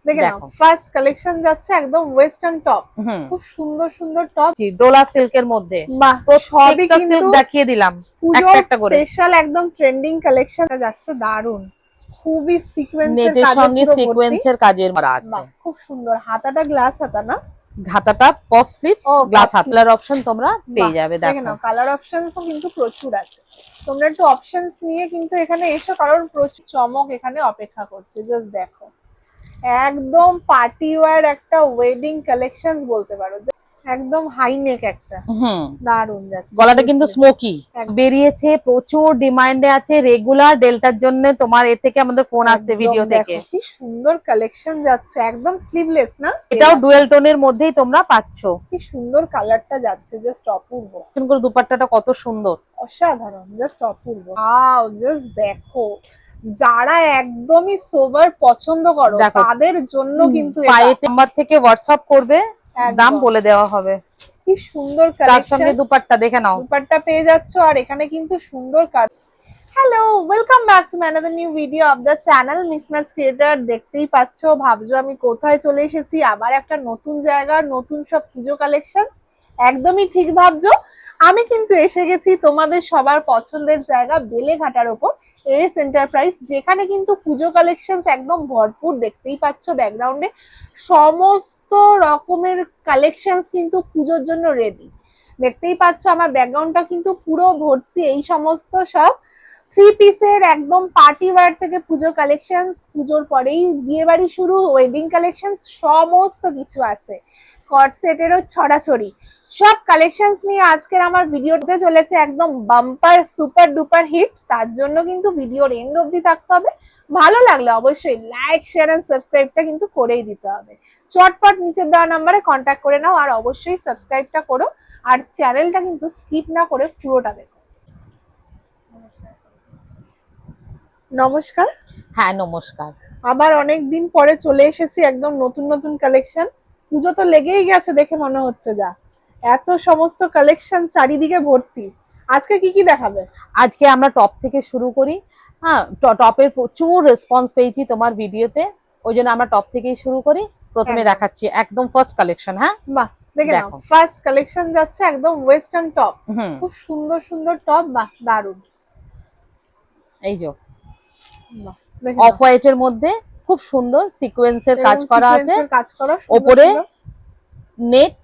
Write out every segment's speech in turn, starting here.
দেখে নাও first collection যাচ্ছে একদম ওয়েস্টার্ন টপ, খুব সুন্দর সুন্দর টপ ডোলা সিল্কের মধ্যে। বাহ, সবই কিন্তু সিল্ক দেখিয়ে দিলাম পুজো একটা একটা করে। স্পেশাল একদম ট্রেন্ডিং কালেকশন যাচ্ছে, দারুন, খুবই সিকোয়েন্সের নেটের কাজের সঙ্গে পুরো ভর্তি। সিকোয়েন্সের কাজের করা আছে। বাহ, খুব সুন্দর। হাতাটা গ্লাস হাতা না, হাতাটা পফ স্লিভস, গ্লাস হাতলার অপশন তোমরা পেয়ে যাবে। দেখে নাও কালার অপশনসও কিন্তু প্রচুর আছে, তোমরা একটু অপশনস নিয়ে কিন্তু এখানে এসো, কারণ প্রচুর চমক এখানে অপেক্ষা করছে। জাস্ট দেখো, একদম পার্টি ওয়্যার একটা ওয়েডিং কালেকশন বলতে পারো, একদম হাই নেক একটা, দারুন যাচ্ছে। গলাটা কিন্তু স্মোকি বেরিয়েছে, প্রচুর ডিমান্ডে আছে, রেগুলার ডেল্টার জন্য তোমার এ থেকে আমাদের ফোন আসছে ভিডিও থেকে। কি সুন্দর কালেকশন যাচ্ছে, একদম স্লিভলেস না, এটাও ডুয়েল টোনের মধ্যেই তোমরা পাচ্ছো। কি সুন্দর কালারটা যাচ্ছে, জাস্ট অপূর্ব। দুপাট্টাটা কত সুন্দর, অসাধারণ, জাস্ট অপূর্ব। ওয়াও, জাস্ট দেখো, যারা একদমই সোবার পছন্দ করো তাদের জন্য কিন্তু পায়ে নাম্বার থেকে হোয়াটসঅ্যাপ করবে, দাম বলে দেওয়া হবে। কি সুন্দর কালেকশন, তার সঙ্গে দুপাট্টা দেখে নাও, দুপাট্টা পেয়ে যাচ্ছো, আর এখানে কিন্তু সুন্দর কাজ। Hello, welcome back to another new video of the channel mix match creator. দেখতেই পাচ্ছো, ভাবছো আমি কোথায় চলে এসেছি, আবার একটা নতুন জায়গা, নতুন সব পুজো কালেকশন। একদমই ঠিক ভাবছো, আমি কিন্তু এসে গেছি তোমাদের সবার পছন্দের জায়গা বেলেঘাটার ওপর এস এন্টারপ্রাইজ, যেখানে কিন্তু পুজো কালেকশন একদম ভরপুর। দেখতেই পাচ্ছ ব্যাকগ্রাউন্ডে সমস্ত রকমের কালেকশন কিন্তু পুজোর জন্য রেডি। দেখতেই পাচ্ছ আমার ব্যাকগ্রাউন্ডটা কিন্তু পুরো ভর্তি এই সমস্ত সব থ্রি পিসের একদম পার্টি ওয়্যার থেকে পুজো কালেকশন, পুজোর পরেই বিয়ে বাড়ি শুরু, ওয়েডিং কালেকশন সমস্ত কিছু আছে। কট সেটেরও ছড়াছড়ি সব কালেকশনস নিয়ে আজকের আমার ভিডিওতে চলেছে একদম বাম্পার সুপার ডুপার হিট। তার জন্য কিন্তু ভিডিওর এন্ড অবধি থাকতে হবে। ভালো লাগলে অবশ্যই লাইক শেয়ার এন্ড সাবস্ক্রাইবটা কিন্তু করেই দিতে হবে। চটপট নিচের দেওয়া নাম্বারে কন্ট্যাক্ট করে নাও, আর অবশ্যই সাবস্ক্রাইবটা করো, আর চ্যানেলটা কিন্তু স্কিপ না করে পুরোটা দেখো। নমস্কার। হ্যাঁ নমস্কার। আবার অনেক দিন পরে চলে এসেছি, একদম নতুন নতুন কালেকশন। পুজো তো লেগেই গেছে দেখে মনে হচ্ছে, যা এত সমস্ত কালেকশন চারিদিকে ভর্তি। আজকে কি কি দেখাবে? আজকে আমরা টপ থেকে শুরু করি। হ্যাঁ, টপের প্রচুর রেসপন্স পেয়েছি তোমার ভিডিওতে, ওই জন্য আমরা টপ থেকেই শুরু করি। প্রথমে দেখাচ্ছি একদম ফার্স্ট কালেকশন। হ্যাঁ বাহ, দেখে নাও, ফার্স্ট কালেকশন যাচ্ছে একদম ওয়েস্টার্ন টপ, খুব সুন্দর সুন্দর টপ, বাহ দারুন। এই যে অফ হোয়াইট এর মধ্যে খুব সুন্দর সিকোয়েন্সের কাজ করা আছে, উপরে নেট,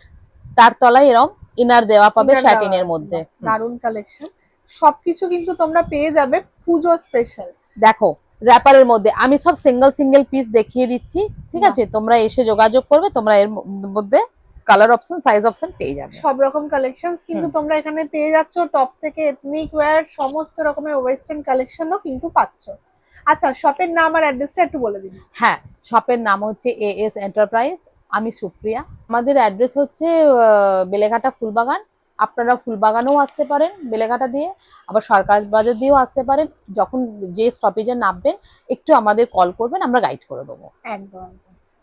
তার তলায় এরকম ইনার দেওয়া পাবে স্যাটিনের মধ্যে। দারুন কালেকশন, সবকিছু কিন্তু তোমরা পেয়ে যাবে পুজো স্পেশাল। দেখো র‍্যাপারের মধ্যে আমি সব সিঙ্গেল সিঙ্গেল পিস দেখিয়ে দিচ্ছি, ঠিক আছে? তোমরা এসে যোগাযোগ করবে, তোমরা এর মধ্যে কালার অপশন, সাইজ অপশন পেয়ে যাবে। সব রকম কালেকশনস কিন্তু তোমরা এখানে পেয়ে যাচ্ছ, টপ থেকে এথনিক ওয়্যার সমস্ত রকমের ওয়েস্টার্ন কালেকশনও কিন্তু পাচ্ছ। আচ্ছা, শপের নাম আর অ্যাড্রেসটা একটু বলে দিন। হ্যাঁ, শপের নাম হচ্ছে এএস এন্টারপ্রাইজ, আমি সুপ্রিয়া। আমাদের অ্যাড্রেস হচ্ছে বেলেঘাটা ফুলবাগান। আপনারা ফুলবাগানেও আসতে পারেন বেলেঘাটা দিয়ে, আবার সরকার বাজার দিয়েও আসতে পারেন। যখন যে স্টপেজে নামবেন একটু আমাদের কল করবেন, আমরা গাইড করে দেবো। একদম।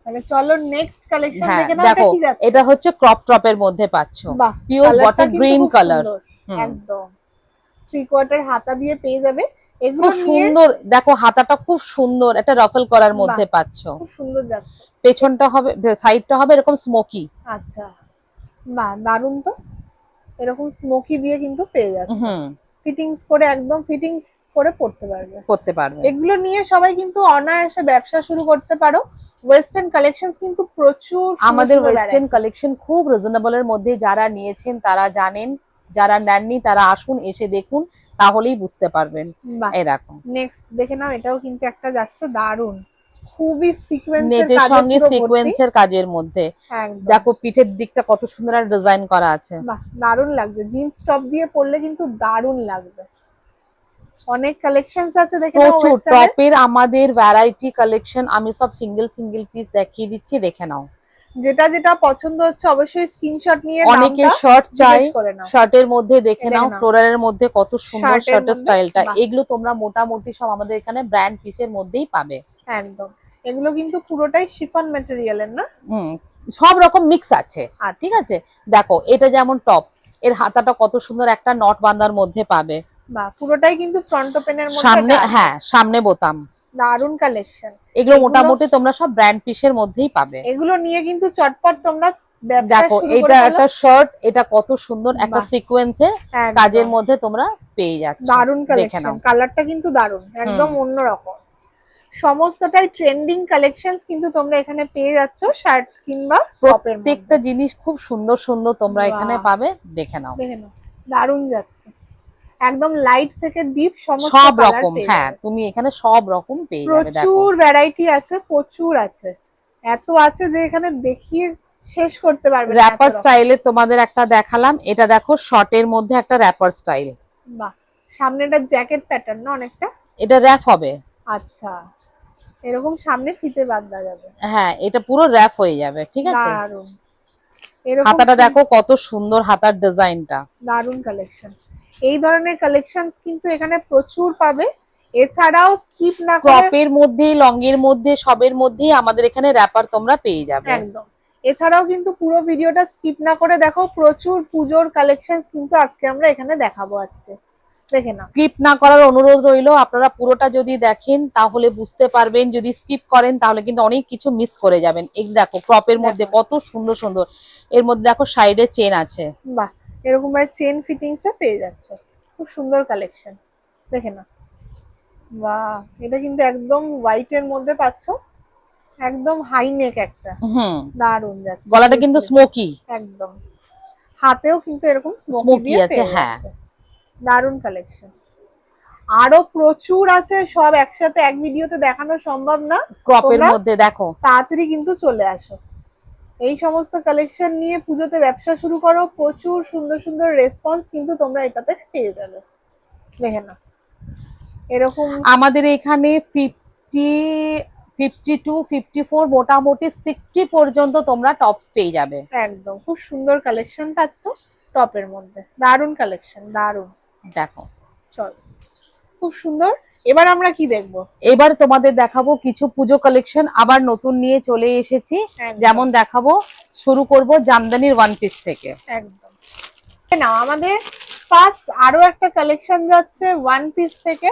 তাহলে চলো নেক্সট কালেকশন দেখে নাও। দেখো এটা হচ্ছে ক্রপ টপের মধ্যে পাচ্ছ, পিওর বটল গ্রিন কালার, একদম 3/4 হাতা দিয়ে পেয়ে যাবে। এগুলো সুন্দর, দেখো হাতাটা খুব সুন্দর, একটা রাফল করার মধ্যে পাচ্ছ, খুব সুন্দর যাচ্ছে। পেছনটা হবে, সাইডটা হবে এরকম স্মোকি। আচ্ছা, বাহ দারুন তো, এরকম স্মোকি দিয়ে কিন্তু পেয়ে যাচ্ছে। ফিটিংস করে, একদম ফিটিংস করে পড়তে পারবে। এগুলো নিয়ে সবাই কিন্তু অনায়াসে ব্যবসা শুরু করতে পারো। ওয়েস্টার্ন কালেকশনস কিন্তু প্রচুর, আমাদের ওয়েস্টার্ন কালেকশন খুব রিজনেবল এর মধ্যে। যারা নিয়েছেন তারা জানেন, যারা নেননি তারা আসুন, এসে দেখুন, তাহলেই বুঝতে পারবেন। এরকম নেক্সট দেখে নাও, এটাও কিন্তু একটা যাচ্ছে দারুন, খুবই নেটের সঙ্গে সিকোয়েন্সের কাজের মধ্যে। দেখো পিঠের দিকটা কত সুন্দর একটা ডিজাইন করা আছে, বাহ দারুন লাগছে। জিন্স টপ দিয়ে পরলে কিন্তু দারুন লাগবে। অনেক কালেকশনস আছে, দেখে নাও। প্রচুর টপের আমাদের ভ্যারাইটি কালেকশন, আমি সব সিঙ্গেল সিঙ্গেল পিস দেখিয়ে দিচ্ছি, দেখে নাও। যেটা যেটা পছন্দ হচ্ছে অবশ্যই স্ক্রিনশট নিয়ে, অনেকে শর্ট চাই, শার্টের মধ্যে দেখে নাও, ফ্লোরালের মধ্যে কত সুন্দর শার্টের স্টাইলটা। এগুলো তোমরা মোটামুটি সব আমাদের এখানে ব্র্যান্ড পিসের মধ্যেই পাবে। একদম, এগুলো কিন্তু পুরোটাই শিফন ম্যাটেরিয়ালের না, সব রকম মিক্স আছে, ঠিক আছে? দেখো এটা যেমন টপ, এর হাতাটা কত সুন্দর একটা নট বাঁধার মধ্যে পাবে, বাহ, পুরোটাই কিন্তু ফ্রন্ট ওপেনের মধ্যে সামনে, এটা আছে। হ্যাঁ সামনে বোতাম। দারুন কালেকশন। এগুলো মোটামুটি তোমরা সব ব্র্যান্ড পিসের মধ্যেই পাবে। এগুলো নিয়ে কিন্তু চটপট তোমরা ব্যবসা দেখো শুরু করে এটা ফেলো। একটা শার্ট, এটা কত সুন্দর একটা বাহ, সিকোয়েন্সে একদম। কাজের মধ্যে তোমরা পেয়ে যাচ্ছ। দারুন দেখে কালেকশন, নাও। কালারটা কিন্তু দারুন, একদম অন্যরকম। সমস্তটাই ট্রেন্ডিং কালেকশনস কিন্তু তোমরা এখানে পেয়ে যাচ্ছ শার্ট কিংবা টপের মধ্যে। প্রত্যেকটা জিনিস খুব সুন্দর সুন্দর তোমরা এখানে বাহ, পাবে, দেখে নাও। দেখে নাও, দারুন যাচ্ছে। একদম লাইট থেকে ডিপ সমস্ত সব কালার রকম, পেয়ে হ্যাঁ যাবে। তুমি এখানে সব রকম পেয়ে যাবে। দেখো প্রচুর ভ্যারাইটি আছে, প্রচুর আছে, এত আছে যে এখানে দেখিয়ে শেষ করতে পারবে না। র‍্যাপার স্টাইলে তোমাদের একটা দেখালাম, এটা দেখো শর্টের মধ্যে একটা র‍্যাপার স্টাইল। বাহ, সামনেটা জ্যাকেট প্যাটার্ন না অনেকটা? এটা র‍্যাপ হবে। আচ্ছা, এরকম সামনে ফিতে বাঁধা যাবে। হ্যাঁ এটা পুরো র‍্যাপ হয়ে যাবে, ঠিক আছে। দারুন, এরকম হাতাটা দেখো কত সুন্দর, হাতার ডিজাইনটা দারুন কালেকশন। এই ধরনের কালেকশনস কিন্তু এখানে প্রচুর পাবে। এছাড়াও স্কিপ না করে ক্রপের মধ্যে, লং এর মধ্যে, সবের মধ্যেই আমাদের এখানে র‍্যাপার তোমরা পেয়ে যাবে। একদম। এছাড়াও কিন্তু পুরো ভিডিওটা স্কিপ না করে দেখো, প্রচুর পুজোর কালেকশনস কিন্তু আজকে আমরা এখানে দেখাবো। আজকে দেখে নাও। স্কিপ না করার অনুরোধ রইলো, আপনারা পুরোটা যদি দেখেন তাহলে বুঝতে পারবেন, যদি স্কিপ করেন তাহলে কিন্তু অনেক কিছু মিস করে যাবেন। এই দেখো ক্রপের মধ্যে কত সুন্দর সুন্দর, এর মধ্যে দেখো সাইডে চেন আছে। বাহ, এরকম ভাবে চেন ফিটিংস এ পেয়ে যাচ্ছে, খুব সুন্দর কালেকশন, দেখে নাও। বাহ, এটা কিন্তু একদম হোয়াইট এর মধ্যে পাচ্ছো, একদম হাই নেক একটা, দারুন যাচ্ছে। গলাটা কিন্তু স্মোকি, একদম। হাতেও কিন্তু এরকম স্মোকি আছে, হ্যাঁ দারুন কালেকশন। আরো প্রচুর আছে, সব একসাথে এক ভিডিওতে দেখানো সম্ভব না। ক্রপের মধ্যে দেখো, তাড়াতাড়ি কিন্তু চলে আসো, এই সমস্ত কালেকশন নিয়ে পুজোতে ব্যবসা শুরু করো। প্রচুর সুন্দর সুন্দর রেসপন্স কিন্তু তোমরা এটাতে পেয়ে যাবে। দেখে না, এরকম আমাদের এখানে 52, 54, মোটামুটি 60 পর্যন্ত তোমরা টপ পেয়ে যাবে। একদম খুব সুন্দর কালেকশন পাচ্ছ টপের মধ্যে, দারুন কালেকশন, দারুন। দেখো চল, খুব সুন্দর। এবার আমরা কি দেখবো? এবার তোমাদের দেখাবো কিছু পুজো কালেকশন, আবার নতুন নিয়ে চলে এসেছি। যেমন দেখাবো, শুরু করব জামদানির ওয়ান পিস থেকে। একদম না, আমাদের ফার্স্ট আরো একটা কালেকশন যাচ্ছে ওয়ান পিস থেকে।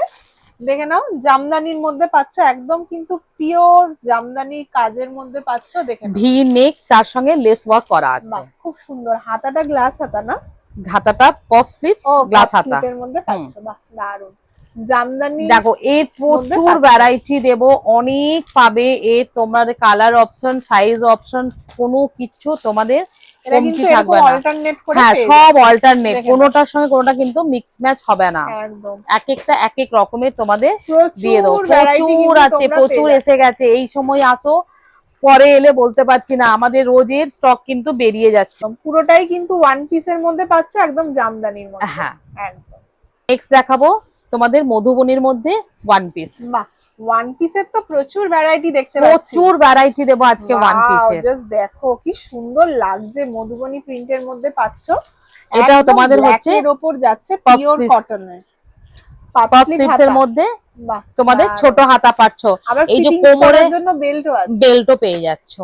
দেখে নাও, জামদানির মধ্যে পাচ্ছ, একদম কিন্তু পিওর জামদানি কাজের মধ্যে পাচ্ছ। দেখে ভি নেক, তার সঙ্গে লেস ওয়ার্ক করা আছে। খুব সুন্দর। হাতাটা গ্লাস হাতা না? হাতাটা পফ স্লিভস, গ্লাস হাতা এর মধ্যে পাচ্ছ। বাহ, দারুন জামদানি। দেখো এর প্রচুর ভ্যারাইটি দেব, অনেক পাবে। এর তোমাদের কালার অপশন, সাইজ অপশন, কোনো কিছু তোমাদের কমতি থাকবে না। হ্যাঁ সব অল্টারনেট, কোনোটার সঙ্গে কোনোটা কিন্তু মিক্স ম্যাচ হবে না। একদম এক একটা এক এক রকমের তোমাদের দিয়ে দেবো। প্রচুর আছে, প্রচুর এসে গেছে। এই সময় আসো, পরে এলে বলতে পারছি না, আমাদের রোজের স্টক কিন্তু বেরিয়ে যাচ্ছে। পুরোটাই কিন্তু ওয়ান পিসের মধ্যে পাচ্ছ, একদম জামদানির মধ্যে। হ্যাঁ একদম। নেক্সট দেখাবো তোমাদের মধুবনীর মধ্যে ওয়ান পিস। বাহ, ওয়ান পিসের তো প্রচুর ভ্যারাইটি দেখতে পাচ্ছি। প্রচুর ভ্যারাইটি দেবো আজকে ওয়ান পিসের। জাস্ট দেখো কি সুন্দর লাগছে, মধুবনী প্রিন্টের মধ্যে পাচ্ছ। এটাও তোমাদের হচ্ছে এর উপর যাচ্ছে পিওর কটনের পাফ স্লিভস এর মধ্যে। তোমাদের ছোট হাতা পাচ্ছ, এই যে কোমরের জন্য বেল্টও পেয়ে যাচ্ছ।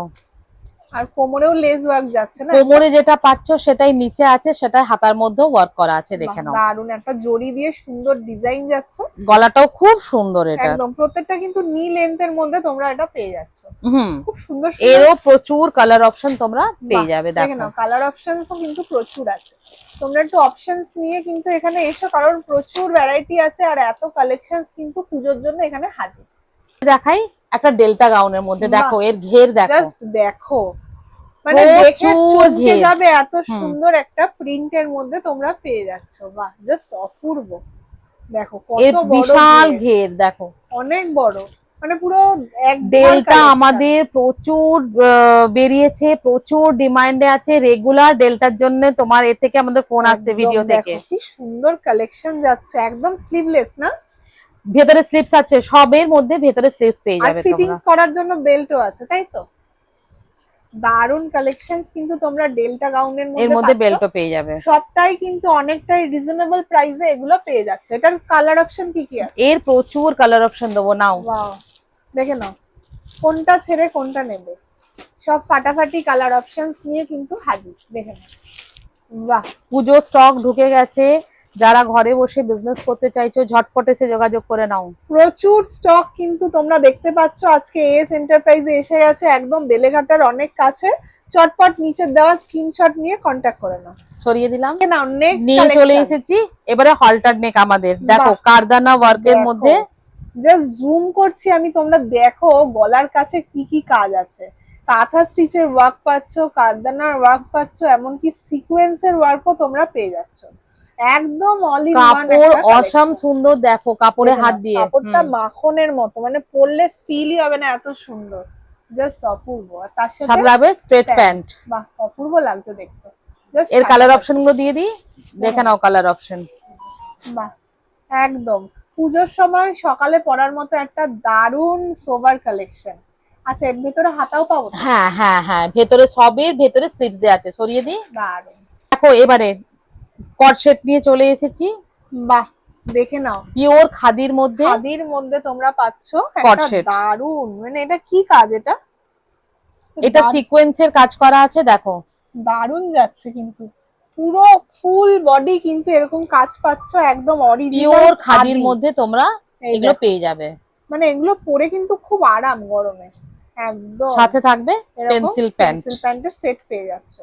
আর কোমরেও লেস ওয়ার্ক যাচ্ছে না? কোমরে যেটা পাচ্ছ সেটাই নিচে আছে, সেটাই হাতার মধ্যেও ওয়ার্ক করা আছে। দেখে নাও, দারুন একটা জড়ি দিয়ে সুন্দর ডিজাইন যাচ্ছে। গলাটাও খুব সুন্দর। এটা একদম প্রত্যেকটা কিন্তু নি লেন্থের মধ্যে তোমরা এটা পেয়ে যাচ্ছ। খুব সুন্দর। এরও প্রচুর কালার অপশন তোমরা পেয়ে যাবে। দেখে নাও, কালার অপশনসও কিন্তু প্রচুর আছে। তোমরা একটু অপশনস নিয়ে কিন্তু এখানে এসো, কারণ প্রচুর ভ্যারাইটি আছে আর এত কালেকশনস কিন্তু পুজোর জন্য এখানে হাজির। দেখাই একটা ডেল্টা গাউনের মধ্যে, দেখো এর ঘের দেখো, জাস্ট দেখো, মানে দেখে চমকে যাবে, এত সুন্দর একটা প্রিন্টের মধ্যে তোমরা পেয়ে যাচ্ছ। বাহ, জাস্ট অপূর্ব। দেখো কত বড় বিশাল ঘের, দেখো অনেক বড়, মানে পুরো এক ডেল্টা আমাদের প্রচুর বেরিয়েছে, প্রচুর ডিমান্ডে আছে। রেগুলার ডেল্টার জন্য তোমার এর থেকে আমাদের ফোন আসছে, ভিডিও থেকে। কি সুন্দর কালেকশন যাচ্ছে, একদম স্লিভলেস না? ভেতরে স্লিপস আছে, সবের মধ্যে ভেতরে স্লিপস পেয়ে যাবে। আর ফিটিংস করার জন্য বেল্টও আছে, তাই তো? দারুন কালেকশনস কিন্তু তোমরা ডেল্টা গাউনের মধ্যে বেল্টও পেয়ে যাবে। সবটাই কিন্তু অনেকটাই রিজনেবল প্রাইসে এগুলো পেয়ে যাচ্ছে। এটার কালার অপশন কি কি আছে? এর প্রচুর কালার অপশন দেবো, নাও দেখে নাও কোনটা ছেড়ে কোনটা নেবে। সব ফাটাফাটি কালার অপশনস নিয়ে কিন্তু হাজির। দেখে নাও, বাহ, পুজো স্টক ঢুকে গেছে। যারা ঘরে বসে বিজনেস করতে চাইছো ঝটপট এসে যোগাযোগ করে নাও। প্রচুর স্টক কিন্তু তোমরা দেখতে পাচ্ছ আজকে এস এন্টারপ্রাইজে এসে গেছে, একদম বেলেঘাটার অনেক কাছে। চটপট নিচের দেওয়া স্ক্রিনশট নিয়ে কন্ট্যাক্ট করে নাও। সরিয়ে দিলাম, নাও নেক্সট নিয়ে চলে এসেছি এবারে হলটার নেক আমাদের। দেখো বাহ। কারদানা ওয়ার্কের মধ্যে, জাস্ট জুম করছি আমি, তোমরা দেখো গলার কাছে কি কি কাজ আছে। কাঁথা স্টিচের ওয়ার্ক পাচ্ছ, কারদানার ওয়ার্ক পাচ্ছ, এমনকি সিকোয়েন্সের ওয়ার্কও তোমরা পেয়ে যাচ্ছ। একদম অল ইন ওয়ান কাপড় অসম সুন্দর, দেখো কাপড়ে হাত দিয়ে কাপড়টা মাখনের মতো, মানে পরলে ফিলই হবে না, এত সুন্দর, জাস্ট অপূর্ব। আর তার সাথে সাথে স্ট্রেট প্যান্ট, বাহ অপূর্ব লাগছে দেখতে। Just এর কালার অপশন গুলো দিয়ে দিই, দেখে নাও কালার অপশন। বাহ একদম পুজোর সময় সকালে পরার মতো একটা দারুন সোবার কালেকশন। আচ্ছা এর ভিতরে হাতাও পাবো? হ্যাঁ হ্যাঁ হ্যাঁ, ভেতরে সবের ভেতরে স্লিভস দেওয়া আছে। সরিয়ে দিই, দারুন। দেখো এবারে কট সেট নিয়ে চলে এসেছি। বাহ দেখে নাও, পিওর খাদির মধ্যে, খাদির মধ্যে তোমরা পাচ্ছ কট একটা সেট। দারুন, মানে এটা কি কাজ? এটা সিকোয়েন্সের কাজ করা আছে, দেখো দারুন যাচ্ছে কিন্তু। পুরো ফুল বডি কিন্তু এরকম কাজ পাচ্ছ, একদম অরিজিনাল পিওর খাদির মধ্যে তোমরা এগুলো পেয়ে যাবে। মানে এগুলো পরে কিন্তু খুব আরাম গরমে। একদম সাথে থাকবে পেন্সিল প্যান্ট, পেন্সিল প্যান্টের সেট পেয়ে যাচ্ছ,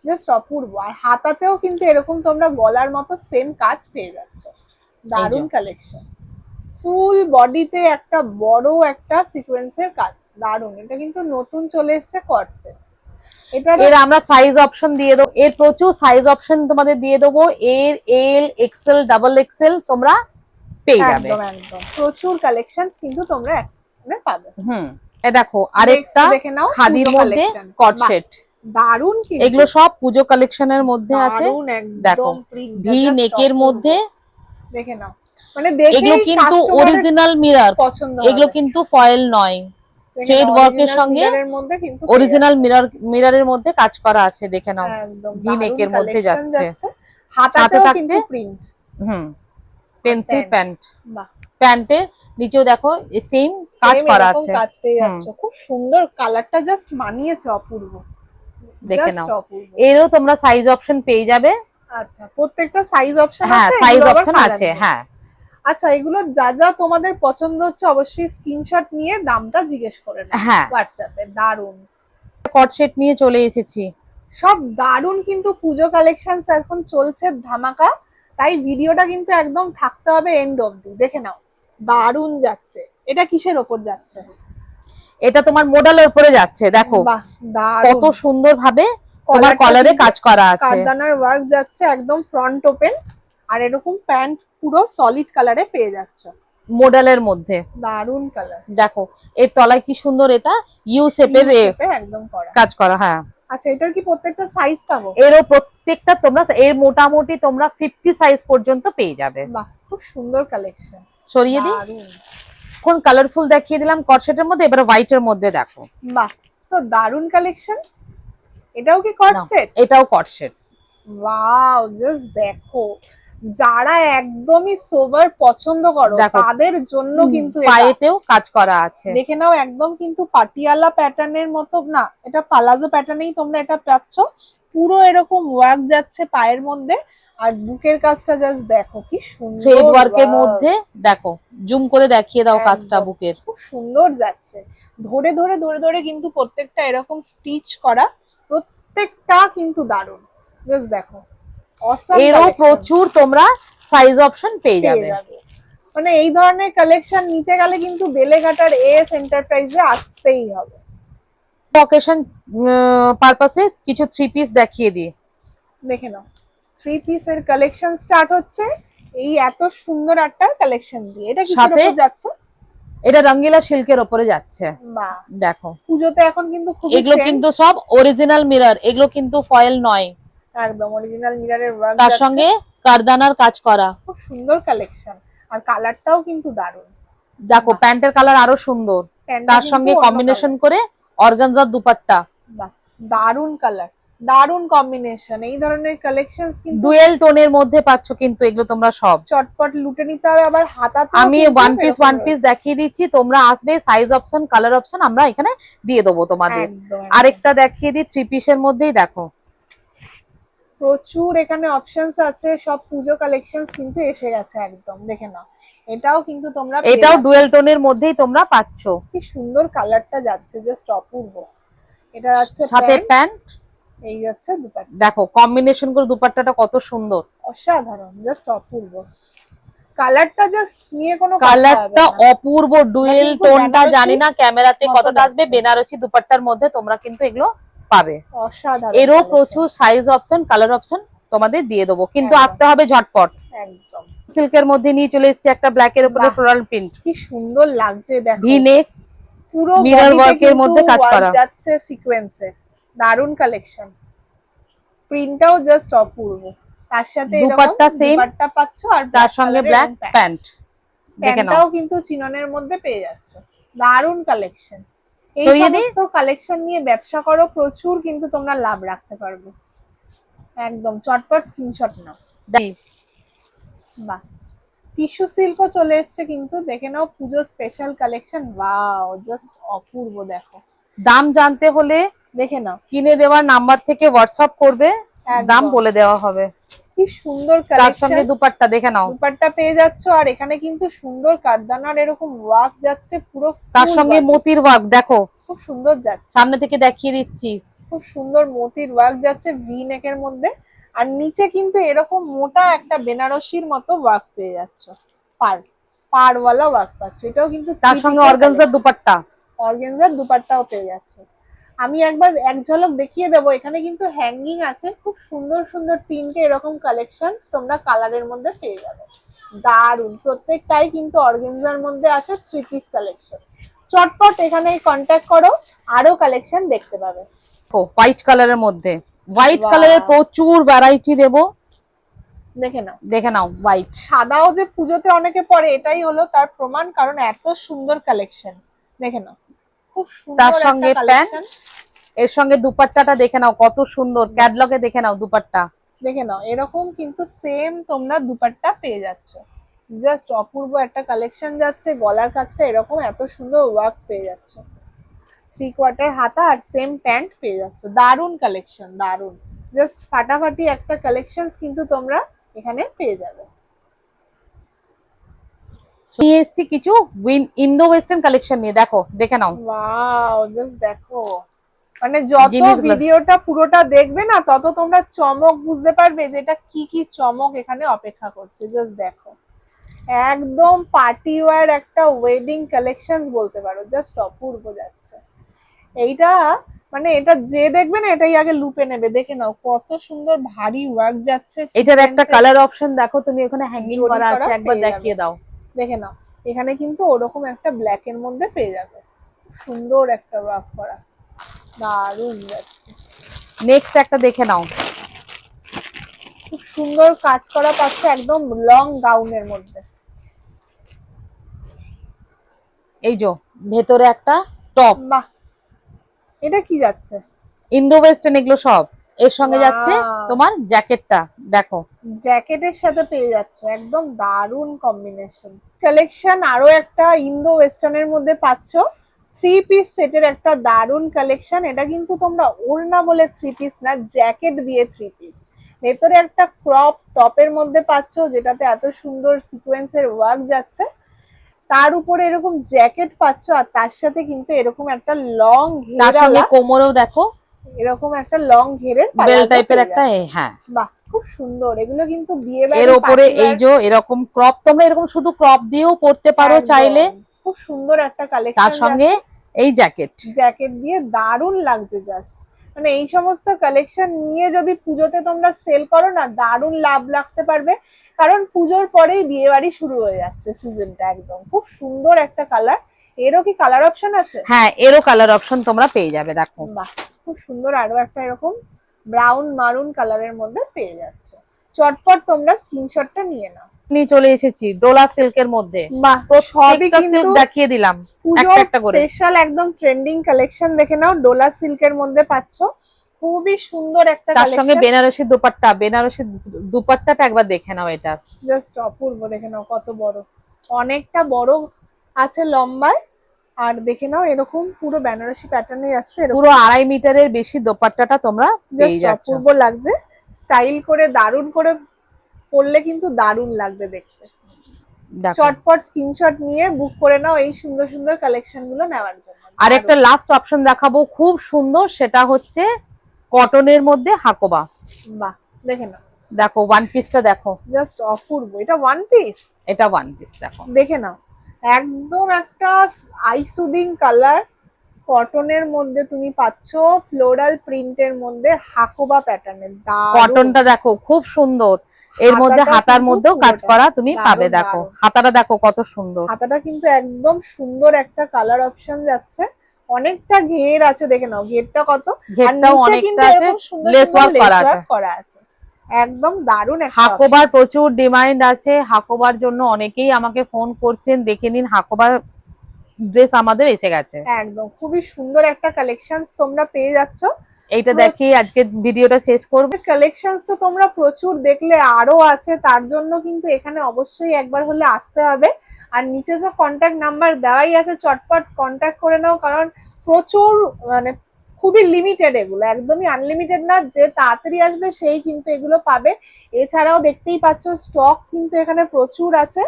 জাস্ট অপূর্ব। আর হাতাতেও কিন্তু এরকম তোমরা গলার মতো সেম কাজ পেয়ে যাচ্ছ। দারুন কালেকশন, ফুল বডিতে একটা বড় একটা সিকোয়েন্সের কাজ, দারুন। এটা কিন্তু নতুন চলে এসেছে কট সেট। এর আমরা সাইজ অপশন দিয়ে দেবো, এর প্রচুর সাইজ অপশন তোমাদের দিয়ে দেবো। এর এল, এক্সেল, ডাবল এক্সেল তোমরা পেয়ে যাবে। একদম একদম প্রচুর কালেকশনস কিন্তু তোমরা এখানে পাবে। এ দেখো আরেকটা দেখে নাও খাদির মধ্যে কট সেট, দারুন কিন্তু এগুলো সব পুজো কালেকশনের মধ্যে আছে। দারুন দেখো একদম প্রিন্ট ভি নেকের মধ্যে, দেখে নাও, মানে দেখে এগুলো কিন্তু অরিজিনাল মিরর, পছন্দ এগুলো কিন্তু ফয়েল নয়। থ্রেড ওয়ার্কের সঙ্গে অরিজিনাল মিররের মধ্যে কাজ করা আছে, দেখে নাও ভি নেকের মধ্যে যাচ্ছে। সাথে থাকছে প্রিন্ট, পেন্সিল প্যান্ট, প্যান্টে নিচেও দেখো সেম কাজ করা আছে, কাজ পেয়ে যাচ্ছ। খুব সুন্দর, কালারটা জাস্ট মানিয়েছে, অপূর্ব দেখে নাও। এরও তোমরা সাইজ অপশন পেয়ে যাবে। আচ্ছা প্রত্যেকটা সাইজ অপশন আছে? হ্যাঁ সাইজ অপশন আছে, হ্যাঁ। আচ্ছা এগুলো যা যা তোমাদের পছন্দ হচ্ছে অবশ্যই স্ক্রিনশট নিয়ে দামটা জিজ্ঞেস করে নাও হোয়াটসঅ্যাপে। দারুন কট সেট নিয়ে চলে এসেছি, সব দারুন কিন্তু পুজো কালেকশনস এখন চলছে ধামাকা, তাই ভিডিওটা কিন্তু একদম থাকতে হবে এন্ড অবধি। দেখে নাও দারুন যাচ্ছে। এটা কিসের ওপর যাচ্ছে? এটা তোমার মডেলের উপরে যাচ্ছে, দেখো কত সুন্দর ভাবে তোমার কলারে কাজ করা আছে, কারদানার ওয়ার্ক যাচ্ছে একদম ফ্রন্ট ওপেন। আর এরকম প্যান্ট পুরো সলিড কালারে পেয়ে যাচ্ছে মডেলের মধ্যে, দারুন কালার। দেখো এর তলায় কি সুন্দর, এটা ইউ শেপের একদম কাজ করা। হ্যাঁ আচ্ছা এটার কি প্রত্যেকটা সাইজ পাবো? এরও প্রত্যেকটা তোমরা এর মোটামুটি তোমরা 50 সাইজ পর্যন্ত পেয়ে যাবে। বাহ খুব সুন্দর কালেকশন। সরিয়ে দিই, এখন কালারফুল দেখিয়ে দিলাম কট সেটের মধ্যে, এবারে হোয়াইট এর মধ্যে দেখো। বাহ তো দারুন কালেকশন। এটাও কি কট সেট? এটাও কট সেট। ওয়াও জাস্ট দেখো, যারা একদমই সোবার পছন্দ করো তাদের জন্য কিন্তু পায়েতেও কাজ করা আছে, দেখে নাও। একদম কিন্তু পাটিয়ালা প্যাটার্নের মতো না, এটা পালাজো প্যাটার্নেই তোমরা এটা পাচ্ছ। পুরো এরকম ওয়ার্ক যাচ্ছে পায়ের মধ্যে, আর বুকের কাজটা জাস্ট দেখো কি সুন্দর, থ্রেড ওয়ার্কের মধ্যে দেখো, জুম করে দেখিয়ে দাও কাজটা বুকের, খুব সুন্দর যাচ্ছে। ধরে ধরে ধরে ধরে কিন্তু প্রত্যেকটা এরকম স্টিচ করা, প্রত্যেকটা কিন্তু দারুণ। জাস্ট দেখো এরও প্রচুর তোমরা সাইজ অপশন পেয়ে যাবে। মানে এই ধরনের কালেকশন নিতে গেলে কিন্তু বেলেঘাটার এস এন্টারপ্রাইজে আসতেই হবে। অকেশন পারপাসে কিছু থ্রি পিস দেখিয়ে দিই, দেখে নাও থ্রি পিসের কালেকশন স্টার্ট হচ্ছে এই এত সুন্দর একটা কালেকশন দিয়ে। এটা কিসের উপর যাচ্ছে? এটা রঙ্গিলা সিল্কের উপরে যাচ্ছে। বাহ দেখো পুজোতে এখন কিন্তু খুব এগুলো কিন্তু সব অরিজিনাল মিরর, এগুলো কিন্তু ফয়েল নয়, একদম অরিজিনাল মিররের ওয়ার্ক, তার সঙ্গে কারদানার কাজ করা, খুব সুন্দর কালেকশন। আর কালারটাও কিন্তু দারুণ, দেখো প্যান্টের কালার আরো সুন্দর, তার সঙ্গে কম্বিনেশন করে অর্গানজার দুপাট্টা, বাহ দারুণ কালার, দারুণ কম্বিনেশন। এই ধরনের কালেকশনস কিন্তু ডুয়েল টোনের মধ্যে পাচ্ছ, কিন্তু এগুলো তোমরা সব চটপট লুটে নিতে হবে। আবার হাতাতে আমি ওয়ান পিস দেখিয়ে দিচ্ছি, তোমরা আসবে সাইজ অপশন কালার অপশন আমরা এখানে দিয়ে দেবো তোমাদের। আরেকটা দেখিয়ে দিই থ্রি পিসের মধ্যেই, দেখো প্রচুর এখানে অপশনস আছে, সব পুজো কালেকশনস কিন্তু এসে গেছে একদম, দেখে নাও। এটাও কিন্তু তোমরা এটাও ডুয়েল টোনের মধ্যেই তোমরা পাচ্ছো। কি সুন্দর কালারটা যাচ্ছে, জাস্ট অপূর্ব। এটা যাচ্ছে সাথে প্যান্ট, এই যাচ্ছে দুপাট্টা। দেখো কম্বিনেশন করে দুপাট্টাটা কত সুন্দর, অসাধারণ, জাস্ট অপূর্ব। কালারটা জাস্ট নিয়ে কোনো কালারটা অপূর্ব, ডুয়েল টোনটা জানি না ক্যামেরাতে কতটা আসবে। বেনারসি দুপাট্টার মধ্যে তোমরা কিন্তু এগুলো পাবে। অসাধারণ। এরও প্রচুর সাইজ অপশন, কালার অপশন তোমাদের দিয়ে দেবো, কিন্তু আসতে হবে ঝটপট। একদম সিল্কের মধ্যে নিয়ে চলে এসেছি একটা ব্ল্যাক এর উপরে ফ্লোরাল প্রিন্ট, কি সুন্দর লাগছে দেখো। ভি নেক, পুরো মিরর ওয়ার্কের মধ্যে কাজ করা যাচ্ছে সিকোয়েন্সে, দারুন কালেকশন। প্রিন্টটাও জাস্ট অপূর্ব। তার সাথে দুপাট্টা সেম, দুপাট্টা পাচ্ছো, আর তার সঙ্গে ব্ল্যাক প্যান্ট। দেখে নাও, প্যান্টটাও কিন্তু চিননের মধ্যে পেয়ে যাচ্ছ। দারুন কালেকশন। এই সমস্ত কালেকশন নিয়ে ব্যবসা করো, প্রচুর কিন্তু তোমরা লাভ রাখতে পারবে। একদম চটপট স্ক্রিনশট নাও। বাহ, টিস্যু সিল্কও চলে এসছে কিন্তু, দেখে নাও পুজো স্পেশাল কালেকশন। ওয়াও, জাস্ট অপূর্ব। দেখো, দাম জানতে হলে দেখে নাও, স্ক্রিনে দেওয়া নাম্বার থেকে হোয়াটসঅ্যাপ করবে, দাম বলে দেওয়া হবে। কি সুন্দর তার কালেকশন। সঙ্গে দুপাট্টা দেখে নাও, দুপাট্টা পেয়ে যাচ্ছ, আর এখানে কিন্তু সুন্দর কারদানার এরকম ওয়ার্ক যাচ্ছে পুরো, তার সঙ্গে মতির ওয়ার্ক দেখো, খুব সুন্দর যাচ্ছে। সামনে থেকে দেখিয়ে দিচ্ছি, খুব সুন্দর মতির ওয়ার্ক যাচ্ছে ভি নেকের মধ্যে, আর নিচে কিন্তু এরকম মোটা একটা বেনারসির মতো ওয়ার্ক পেয়ে যাচ্ছ, পাড়ওয়ালা ওয়ার্ক পাচ্ছ। এটাও কিন্তু তার সঙ্গে অর্গানজার দুপাট্টা, অর্গানজার দুপাট্টাও পেয়ে যাচ্ছে। আমি একবার এক ঝলক দেখিয়ে দেবো, এখানে কিন্তু হ্যাঙ্গিং আছে, খুব সুন্দর সুন্দর তিনটে এরকম কালেকশন তোমরা কালারের মধ্যে পেয়ে যাবে। দারুন, প্রত্যেকটাই কিন্তু অর্গানজার মধ্যে আছে, 3 পিস কালেকশন। চটপট এখানে কন্ট্যাক্ট করো, আরো কালেকশন দেখতে পাবে। হোয়াইট কালারের মধ্যে, হোয়াইট কালারের প্রচুর ভ্যারাইটি দেবো, দেখে নাও। দেখে নাও হোয়াইট। সাদাও যে পুজোতে অনেকে পরে, এটাই হলো তার প্রমাণ, কারণ এত সুন্দর কালেকশন। দেখে নাও, খুব সুন্দর। তার সঙ্গে প্যান্ট, এর সঙ্গে দুপাট্টাটা দেখে নাও কত সুন্দর, ক্যাটলগে দেখে নাও দুপাট্টা, দেখে নাও। এরকম কিন্তু সেম তোমরা দুপাট্টা পেয়ে যাচ্ছ, জাস্ট অপূর্ব একটা কালেকশন যাচ্ছে। গলার কাছটা এরকম এত সুন্দর ওয়ার্ক পেয়ে যাচ্ছ, 3/4 হাতা, আর সেম প্যান্ট পেয়ে যাচ্ছ। দারুন কালেকশন, দারুন, জাস্ট ফাটাফাটি একটা কালেকশন কিন্তু তোমরা এখানে পেয়ে যাবে। নিয়ে এসেছি কিছু ইন্দো ওয়েস্টার্ন কালেকশন নিয়ে, দেখো দেখে নাও। ওয়াও, জাস্ট দেখো, মানে যত ভিডিওটা পুরোটা দেখবে না, তত তোমরা চমক বুঝতে পারবে যে এটা কি কি চমক এখানে অপেক্ষা করছে। জাস্ট দেখো, একদম পার্টি ওয়্যার একটা ওয়েডিং কালেকশন বলতে পারো, জাস্ট অপূর্ব যাচ্ছে এইটা। মানে এটা যে দেখবে না, এটাই আগে লুপে নেবে। দেখে নাও কত সুন্দর ভারী ওয়ার্ক যাচ্ছে। এটার একটা কালার অপশন দেখো তুমি, ওখানে হ্যাঙ্গিং করা আছে, একবার দেখিয়ে দাও। দেখে নাও, এখানে কিন্তু ওরকম একটা ব্ল্যাক এর মধ্যে পেয়ে যাবে, সুন্দর একটা ওয়ার্ক করা, দারুণ যাচ্ছে। নেক্সট একটা দেখে নাও, খুব সুন্দর কাজ করা পাচ্ছে, একদম লং গাউনের মধ্যে। এই যে ভেতরে একটা টপ, বাহ, এটা কি যাচ্ছে? ইন্দো ওয়েস্টার্ন এগুলো সব। এর সঙ্গে যাচ্ছে তোমার জ্যাকেটটা, দেখো জ্যাকেটের সাথে পেয়ে যাচ্ছে, একদম দারুণ কম্বিনেশন কালেকশন। আরো একটা ইন্দো ওয়েস্টার্নের মধ্যে পাচ্ছ, 3 পিস সেটের একটা দারুণ কালেকশন। এটা কিন্তু তোমরা ওড়না বলে 3 পিস না, জ্যাকেট দিয়ে 3 পিস। ভেতরে একটা ক্রপ টপের মধ্যে পাচ্ছ, যেটাতে এত সুন্দর সিকোয়েন্সের ওয়ার্ক যাচ্ছে, তার উপরে এরকম জ্যাকেট পাচ্ছ, আর তার সাথে কিন্তু এরকম একটা লং ঘেরা, তার সঙ্গে কোমরেও দেখো এরকম একটা লং ঘেরের বেল টাইপের একটা। হ্যাঁ, বাহ, খুব সুন্দর। এগুলো কিন্তু বিয়ে বাড়ি, এর উপরে এই যে এরকম ক্রপ, তোমরা এরকম শুধু ক্রপ দিয়েও পরতে পারো চাইলে। খুব সুন্দর একটা কালেকশন, তার সঙ্গে এই জ্যাকেট দিয়ে দারুণ লাগছে জাস্ট। মানে এই সমস্ত কালেকশন নিয়ে যদি পুজোতে তোমরা সেল করো না, দারুণ লাভ রাখতে পারবে, কারণ পুজোর পরেই বিয়ে বাড়ি শুরু হয়ে যাচ্ছে সিজনটা। একদম খুব সুন্দর একটা কালার। এরও কি কালার অপশন আছে? হ্যাঁ, এরও কালার অপশন তোমরা পেয়ে যাবে, দেখো। বাহ, খুব সুন্দর। আরো একটা এরকম ব্রাউন মারুন কালারের মধ্যে পেয়ে যাচ্ছে। চটপট তোমরা স্ক্রিনশটটা নিয়ে নাও। নিয়ে চলে এসেছি ডোলা সিল্কের মধ্যে। বাহ, সবই কিন্তু দেখিয়ে দিলাম একটা একটা করে, স্পেশাল একদম ট্রেন্ডিং কালেকশন। দেখে নাও, ডোলা সিল্কের মধ্যে পাচ্ছ, খুবই সুন্দর একটা তার কালেকশন। সঙ্গে বেনারসি দুপাট্টা, বেনারসি দুপাট্টাটা একবার দেখে নাও, এটা জাস্ট অপূর্ব। দেখে নাও কত বড়, অনেকটা বড় আছে লম্বায়, আর দেখে নাও এরকম পুরো বেনারসি প্যাটার্নে যাচ্ছে, পুরো 2.5 মিটারের বেশি দোপাট্টাটা তোমরা পেয়ে যাচ্ছ। অপূর্ব লাগছে। স্টাইল করে দারুণ করে পরলে কিন্তু দারুণ লাগবে দেখতে। দেখো চটপট স্ক্রিনশট নিয়ে বুক করে নাও এই সুন্দর সুন্দর কালেকশন গুলো নেওয়ার জন্য। আর একটা লাস্ট অপশন দেখাবো, খুব সুন্দর, সেটা হচ্ছে কটনের মধ্যে হাকোবা। বাহ, দেখে নাও, দেখো ওয়ান পিসটা দেখো, জাস্ট অপূর্ব। এটা ওয়ান পিস, এটা ওয়ান পিস দেখো, দেখে নাও, একদম একটা আই সুদিং কালার, কটনের মধ্যে তুমি পাচ্ছ, ফ্লোরাল প্রিন্টের মধ্যে হাকোবা প্যাটার্নের। কটনটা দেখো খুব সুন্দর, এর মধ্যে হাতাটা হাতার কিন্তু মধ্যেও কাজ পুরোটা করা তুমি দারুণ, পাবে। দেখো দারুণ। হাতাটা দেখো কত সুন্দর, হাতাটা কিন্তু একদম সুন্দর একটা কালার অপশন যাচ্ছে, অনেকটা ঘের আছে, দেখে নাও ঘেরটা কত, আর ঘেরটাও নিচে অনেকটা কিন্তু আছে, এরকম সুন্দর লেস সুন্দর ওয়ার্ক লেস করা আছে। ওয়ার্ক করা আছে, একদম দারুণ একটা হাকোবার প্রচুর ডিমান্ড আছে, হাকোবার জন্য অনেকেই আমাকে ফোন করছেন, দেখে নিন হাকোবার ড্রেস আমাদের এসে গেছে। একদম খুবই সুন্দর একটা কালেকশন তোমরা পেয়ে যাচ্ছ। এইটা দেখি আজকে ভিডিওটা শেষ করব। কালেকশন তো তোমরা প্রচুর দেখলে, আরো আছে, তার জন্য কিন্তু এখানে অবশ্যই একবার হলে আসতে হবে। আর নিচে যে কন্ট্যাক্ট নাম্বার দেওয়াই আছে, চটপট কন্ট্যাক্ট করে নাও, কারণ প্রচুর মানে খুবই লিমিটেড, এগুলো একদমই আনলিমিটেড না, যে তাড়াতাড়ি আসবে সেই কিন্তু এগুলো পাবে। এছাড়াও দেখতেই পাচ্ছ স্টক কিন্তু এখানে প্রচুর আছে,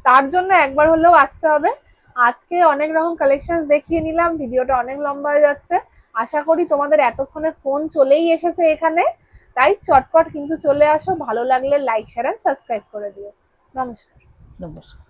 তার জন্য একবার হলেও আসতে হবে। আজকে অনেক রকম কালেকশন দেখিয়ে নিলাম, ভিডিওটা অনেক লম্বা হয়ে যাচ্ছে। আশা করি তোমাদের এতক্ষণে ফোন চলেই এসেছে এখানে, তাই চটপট কিন্তু চলে আসো। ভালো লাগলে লাইক শেয়ার আর সাবস্ক্রাইব করে দিও। নমস্কার। নমস্কার।